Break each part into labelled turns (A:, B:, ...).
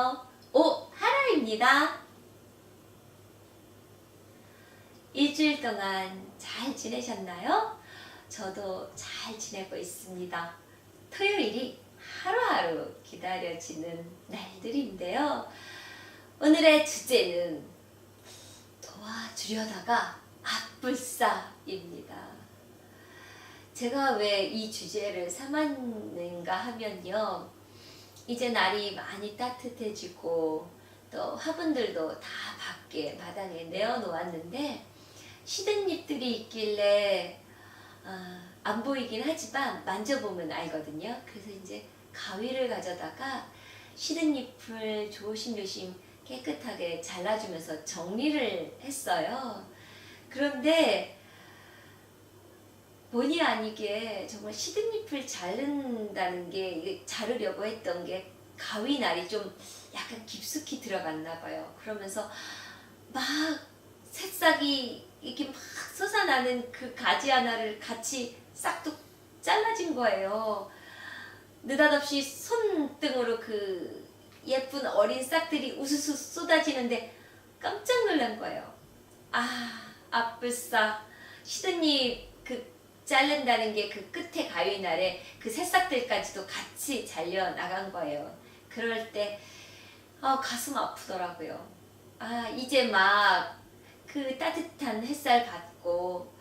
A: 안녕하세요. 오하라입니다. 일주일 동안 잘 지내셨나요? 저도 잘 지내고 있습니다. 토요일이 하루하루 기다려지는 날들인데요. 오늘의 주제는 도와주려다가 아뿔싸입니다. 제가 왜 이 주제를 삼았는가 하면요. 이제 날이 많이 따뜻해지고 또 화분들도 다 밖에 마당에 내어놓았는데 시든 잎들이 있길래 안 보이긴 하지만 만져보면 알거든요. 그래서 이제 가위를 가져다가 시든 잎을 조심조심 깨끗하게 잘라주면서 정리를 했어요. 그런데 본의 아니게 정말 시든잎을 자른다는 게 자르려고 했던 게 가위날이 좀 약간 깊숙이 들어갔나 봐요. 그러면서 막 새싹이 이렇게 막 솟아나는 그 가지 하나를 같이 싹둑 잘라진 거예요. 느닷없이 손등으로 그 예쁜 어린 싹들이 우수수 쏟아지는데 깜짝 놀란 거예요. 아뿔싸 시든잎 그 자른다는 게 그 끝에 가위날에 그 새싹들까지도 같이 잘려 나간 거예요. 그럴 때 가슴 아프더라고요. 이제 막 그 따뜻한 햇살 받고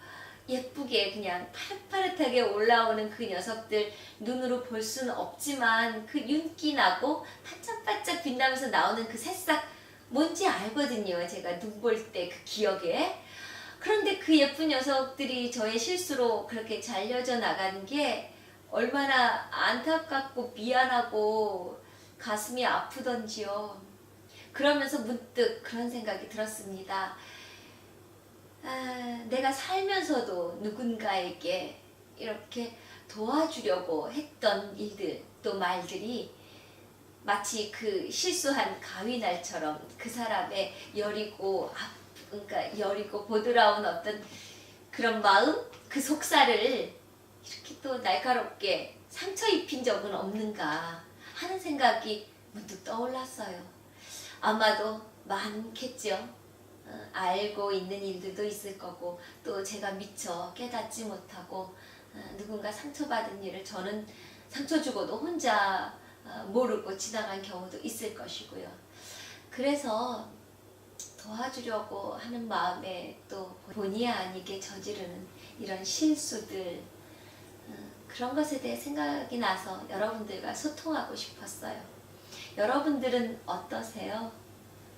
A: 예쁘게 그냥 파릇파릇하게 올라오는 그 녀석들 눈으로 볼 수는 없지만 그 윤기 나고 반짝반짝 빛나면서 나오는 그 새싹 뭔지 알거든요. 제가 눈 볼 때 그 기억에. 그런데 그 예쁜 녀석들이 저의 실수로 그렇게 잘려져 나가는 게 얼마나 안타깝고 미안하고 가슴이 아프던지요. 그러면서 문득 그런 생각이 들었습니다. 내가 살면서도 누군가에게 이렇게 도와주려고 했던 일들 또 말들이 마치 그 실수한 가위날처럼 그 사람의 그러니까 여리고 보드라운 어떤 그런 마음, 그 속살을 이렇게 또 날카롭게 상처 입힌 적은 없는가 하는 생각이 문득 떠올랐어요. 아마도 많겠죠. 알고 있는 일들도 있을 거고 또 제가 미처 깨닫지 못하고 누군가 상처받은 일을 저는 상처 주고도 혼자 모르고 지나간 경우도 있을 것이고요. 그래서 도와주려고 하는 마음에 또 본의 아니게 저지르는 이런 실수들 그런 것에 대해 생각이 나서 여러분들과 소통하고 싶었어요. 여러분들은 어떠세요?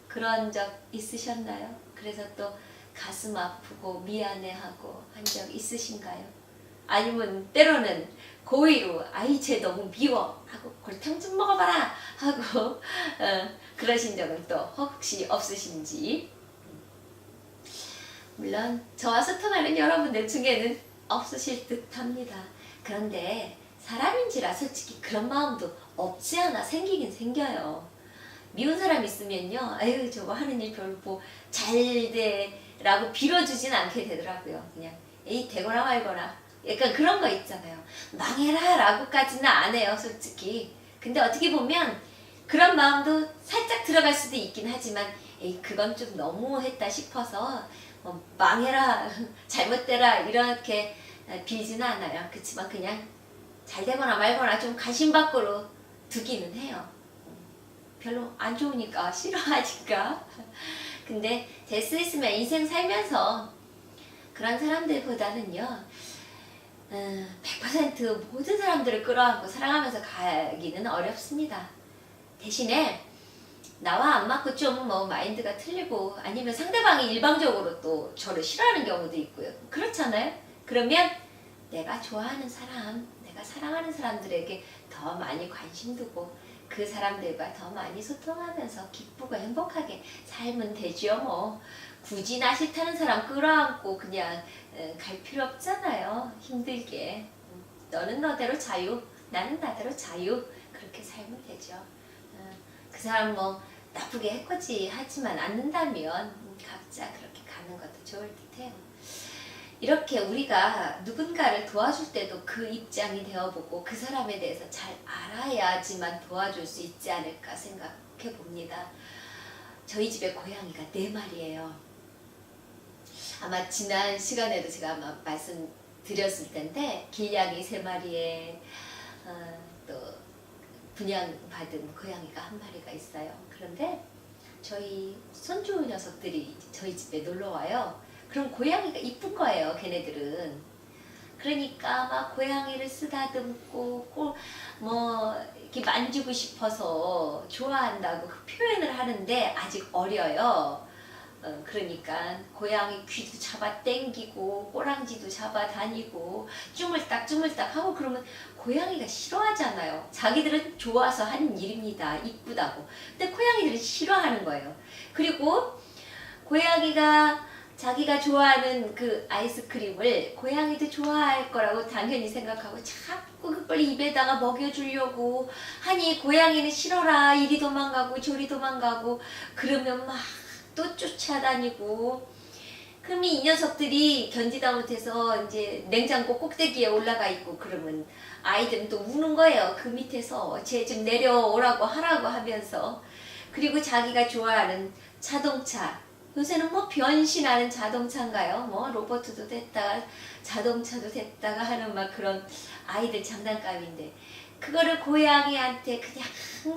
A: 그런 적 있으셨나요? 그래서 또 가슴 아프고 미안해하고 한 적 있으신가요? 아니면 때로는 고의로 쟤 너무 미워 하고 골탕 좀 먹어봐라 하고 그러신 적은 또 혹시 없으신지. 물론 저와 소통하는 여러분들 중에는 없으실 듯 합니다. 그런데 사람인지라 솔직히 그런 마음도 없지 않아 생기긴 생겨요. 미운 사람 있으면요, 아유 저거 하는 일 별로 뭐 잘돼라고 빌어주진 않게 되더라고요. 그냥 에이 되거나 말거나 약간 그런 거 있잖아요. 망해라 라고까지는 안 해요 솔직히. 근데 어떻게 보면 그런 마음도 살짝 들어갈 수도 있긴 하지만 에이 그건 좀 너무했다 싶어서 망해라 잘못되라 이렇게 빌지는 않아요. 그렇지만 그냥 잘 되거나 말거나 좀 관심 밖으로 두기는 해요. 별로 안 좋으니까 싫어하니까. 근데 될 수 있으면 인생 살면서 그런 사람들보다는요 100% 모든 사람들을 끌어안고 사랑하면서 가기는 어렵습니다. 대신에 나와 안 맞고 좀 마인드가 틀리고 아니면 상대방이 일방적으로 또 저를 싫어하는 경우도 있고요. 그렇잖아요. 그러면 내가 좋아하는 사람, 내가 사랑하는 사람들에게 더 많이 관심 두고 그 사람들과 더 많이 소통하면서 기쁘고 행복하게 살면 되죠. 뭐 굳이 나 싫다는 사람 끌어안고 그냥 갈 필요 없잖아요. 힘들게. 너는 너대로 자유, 나는 나대로 자유. 그렇게 살면 되죠. 그 사람 나쁘게 했거지 하지만 않는다면 각자 그렇게 가는 것도 좋을 듯해요. 이렇게 우리가 누군가를 도와줄 때도 그 입장이 되어보고 그 사람에 대해서 잘 알아야지만 도와줄 수 있지 않을까 생각해 봅니다. 저희 집에 고양이가 4마리예요. 아마 지난 시간에도 제가 아마 말씀드렸을 텐데 길냥이 3마리에 또 분양받은 고양이가 1마리가 있어요. 그런데 저희 손주 녀석들이 저희 집에 놀러와요. 그럼 고양이가 이쁜 거예요, 걔네들은. 그러니까 막 고양이를 쓰다듬고 꼭 뭐 이렇게 만지고 싶어서 좋아한다고 그 표현을 하는데 아직 어려요. 그러니까 고양이 귀도 잡아 당기고 꼬랑지도 잡아 다니고 주물딱 하고 그러면 고양이가 싫어하잖아요. 자기들은 좋아서 하는 일입니다. 이쁘다고. 근데 고양이들은 싫어하는 거예요. 그리고 고양이가 자기가 좋아하는 그 아이스크림을 고양이도 좋아할 거라고 당연히 생각하고 자꾸 그걸 입에다가 먹여주려고 하니 고양이는 싫어라 이리 도망가고 저리 도망가고 그러면 막 또 쫓아다니고 그럼 이 녀석들이 견디다 못해서 이제 냉장고 꼭대기에 올라가 있고 그러면 아이들은 또 우는 거예요. 그 밑에서 쟤 좀 내려오라고 하라고 하면서. 그리고 자기가 좋아하는 자동차, 요새는 뭐 변신하는 자동차인가요? 뭐 로봇도 됐다가 자동차도 됐다가 하는 막 그런 아이들 장난감인데 그거를 고양이한테 그냥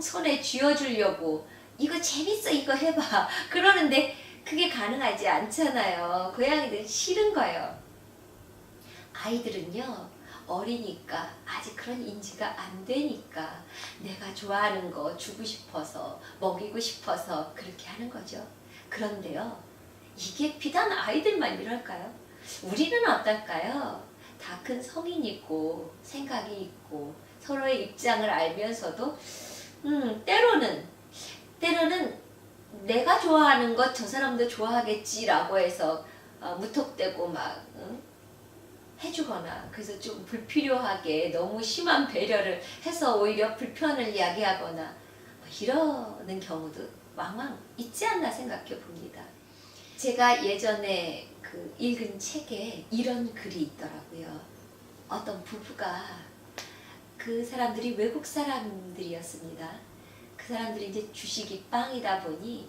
A: 손에 쥐어주려고 이거 재밌어 이거 해봐 그러는데 그게 가능하지 않잖아요. 고양이들 싫은 거예요. 아이들은요 어리니까 아직 그런 인지가 안 되니까 내가 좋아하는 거 주고 싶어서 먹이고 싶어서 그렇게 하는 거죠. 그런데요 이게 비단 아이들만 이럴까요? 우리는 어떨까요? 다 큰 성인이고 생각이 있고 서로의 입장을 알면서도 때로는 내가 좋아하는 것 저 사람도 좋아하겠지라고 해서 무턱대고 막 해주거나 그래서 좀 불필요하게 너무 심한 배려를 해서 오히려 불편을 야기하거나 뭐 이러는 경우도 왕왕 있지 않나 생각해 봅니다. 제가 예전에 그 읽은 책에 이런 글이 있더라고요. 어떤 부부가 그 사람들이 외국 사람들이었습니다. 그 사람들이 이제 주식이 빵이다 보니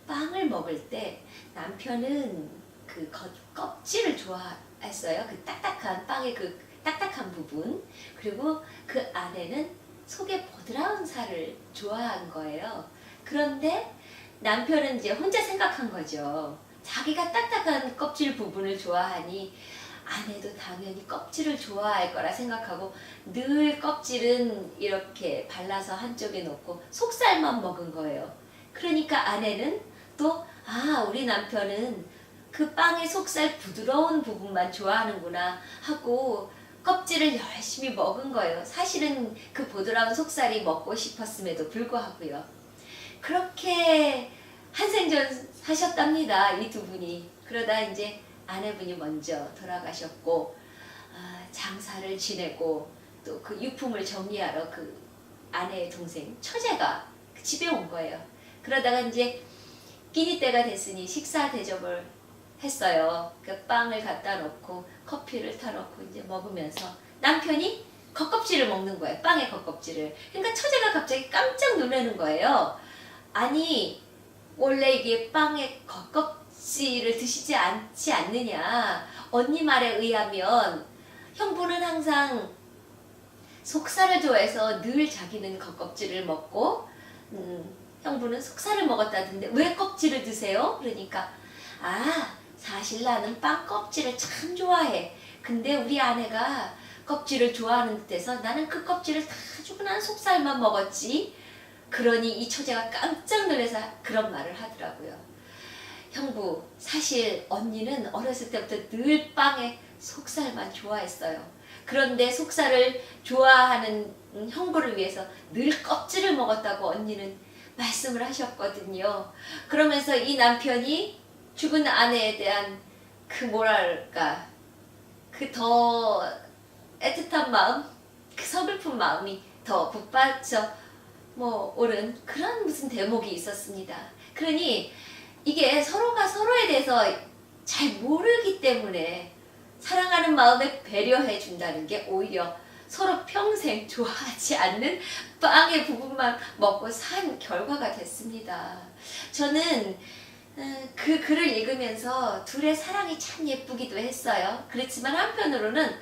A: 빵을 먹을 때 남편은 그 껍질을 좋아했어요. 그 딱딱한 빵의 그 딱딱한 부분. 그리고 그 안에는 속에 보드라운 살을 좋아한 거예요. 그런데 남편은 이제 혼자 생각한 거죠. 자기가 딱딱한 껍질 부분을 좋아하니 아내도 당연히 껍질을 좋아할 거라 생각하고 늘 껍질은 이렇게 발라서 한쪽에 놓고 속살만 먹은 거예요. 그러니까 아내는 또 우리 남편은 그 빵의 속살 부드러운 부분만 좋아하는구나 하고 껍질을 열심히 먹은 거예요. 사실은 그 보드라운 속살이 먹고 싶었음에도 불구하고요. 그렇게 한생전 사셨답니다. 이 두 분이. 그러다 이제 아내분이 먼저 돌아가셨고 장사를 지내고 또 그 유품을 정리하러 그 아내의 동생 처제가 집에 온 거예요. 그러다가 이제 끼니 때가 됐으니 식사 대접을 했어요. 그 빵을 갖다 놓고 커피를 타놓고 이제 먹으면서 남편이 겉껍질을 먹는 거예요. 빵의 겉껍질을. 그러니까 처제가 갑자기 깜짝 놀라는 거예요. 아니 원래 이게 빵의 겉껍질을 드시지 않지 않느냐. 언니 말에 의하면 형부는 항상 속살을 좋아해서 늘 자기는 겉껍질을 먹고 형부는 속살을 먹었다던데 왜 껍질을 드세요? 그러니까 사실 나는 빵 껍질을 참 좋아해. 근데 우리 아내가 껍질을 좋아하는 듯해서 나는 그 껍질을 다 주고 난 속살만 먹었지. 그러니 이 처제가 깜짝 놀라서 그런 말을 하더라고요. 형부, 사실 언니는 어렸을 때부터 늘 빵에 속살만 좋아했어요. 그런데 속살을 좋아하는 형부를 위해서 늘 껍질을 먹었다고 언니는 말씀을 하셨거든요. 그러면서 이 남편이 죽은 아내에 대한 그 뭐랄까 그 더 애틋한 마음, 그 서글픈 마음이 더 북받쳐 오른 그런 무슨 대목이 있었습니다. 그러니 이게 서로가 서로에 대해서 잘 모르기 때문에 사랑하는 마음에 배려해 준다는 게 오히려 서로 평생 좋아하지 않는 빵의 부분만 먹고 산 결과가 됐습니다. 저는 그 글을 읽으면서 둘의 사랑이 참 예쁘기도 했어요. 그렇지만 한편으로는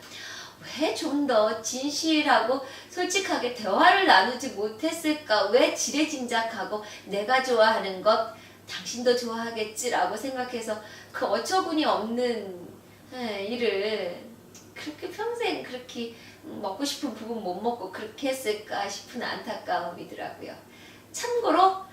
A: 왜 좀 더 진실하고 솔직하게 대화를 나누지 못했을까? 왜 지레짐작하고 내가 좋아하는 것 당신도 좋아하겠지라고 생각해서 그 어처구니 없는 일을 그렇게 평생 그렇게 먹고 싶은 부분 못 먹고 그렇게 했을까 싶은 안타까움이더라고요. 참고로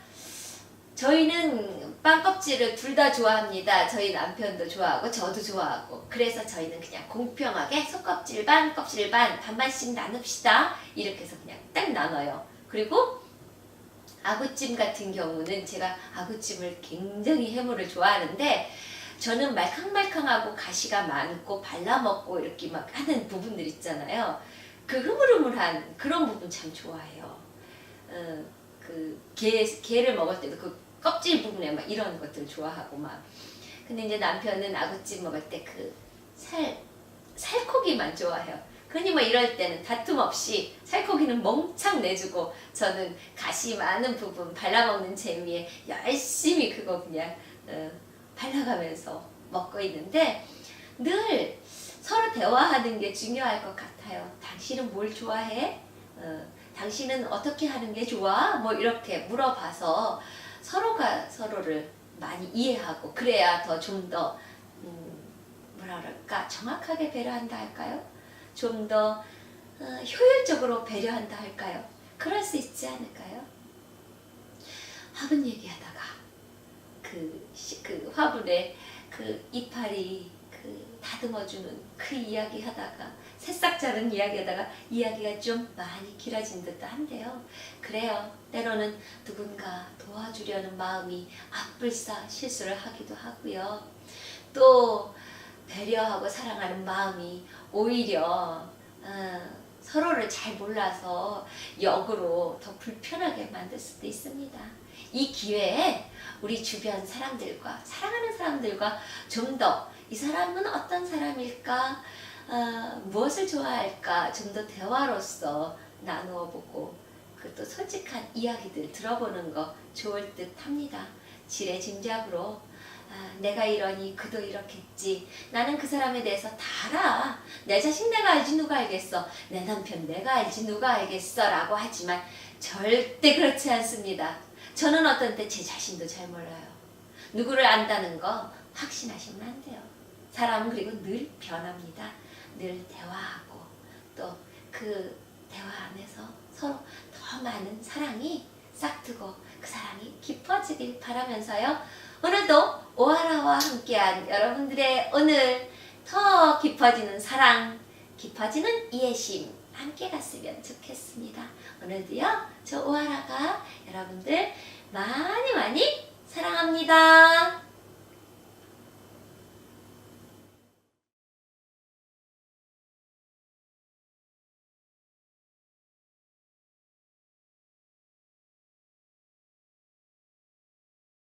A: 저희는 빵 껍질을 둘 다 좋아합니다. 저희 남편도 좋아하고 저도 좋아하고, 그래서 저희는 그냥 공평하게 속껍질 반 껍질 반 반반씩 나눕시다 이렇게 해서 그냥 딱 나눠요. 그리고 아구찜 같은 경우는 제가 아구찜을 굉장히 해물을 좋아하는데 저는 말캉말캉하고 가시가 많고 발라먹고 이렇게 막 하는 부분들 있잖아요. 그 흐물흐물한 그런 부분 참 좋아해요. 그 게를 먹을 때도 그 껍질 부분에 막 이런 것들 좋아하고 막. 근데 이제 남편은 아구찜 먹을 때 그 살코기만 좋아해요. 그러니 뭐 이럴 때는 다툼 없이 살코기는 멍창 내주고 저는 가시 많은 부분 발라먹는 재미에 열심히 그거 그냥 발라가면서 먹고 있는데 늘 서로 대화하는 게 중요할 것 같아요. 당신은 뭘 좋아해? 당신은 어떻게 하는 게 좋아? 뭐 이렇게 물어봐서 서로가 서로를 많이 이해하고 그래야 더 좀 더 뭐라 그럴까 정확하게 배려한다 할까요? 좀 더 효율적으로 배려한다 할까요? 그럴 수 있지 않을까요? 화분 얘기하다가 그 화분에 그 이파리 다듬어주는 그 이야기 하다가 새싹 자른 이야기 하다가 이야기가 좀 많이 길어진 듯도 한데요. 그래요. 때로는 누군가 도와주려는 마음이 앞불사 실수를 하기도 하고요. 또 배려하고 사랑하는 마음이 오히려 서로를 잘 몰라서 역으로 더 불편하게 만들 수도 있습니다. 이 기회에 우리 주변 사람들과 사랑하는 사람들과 좀 더 이 사람은 어떤 사람일까? 무엇을 좋아할까? 좀 더 대화로서 나누어 보고 그 또 솔직한 이야기들 들어보는 거 좋을 듯 합니다. 지레짐작으로 내가 이러니 그도 이렇겠지. 나는 그 사람에 대해서 다 알아. 내 자식 내가 알지 누가 알겠어. 내 남편 내가 알지 누가 알겠어 라고 하지만 절대 그렇지 않습니다. 저는 어떤 때 제 자신도 잘 몰라요. 누구를 안다는 거 확신하시면 안 돼요. 사람은 그리고 늘 변합니다. 늘 대화하고 또 그 대화 안에서 서로 더 많은 사랑이 싹트고 그 사랑이 깊어지길 바라면서요. 오늘도 오하라와 함께한 여러분들의 오늘 더 깊어지는 사랑, 깊어지는 이해심 함께 갔으면 좋겠습니다. 오늘도요, 저 오하라가 여러분들 많이 많이 사랑합니다.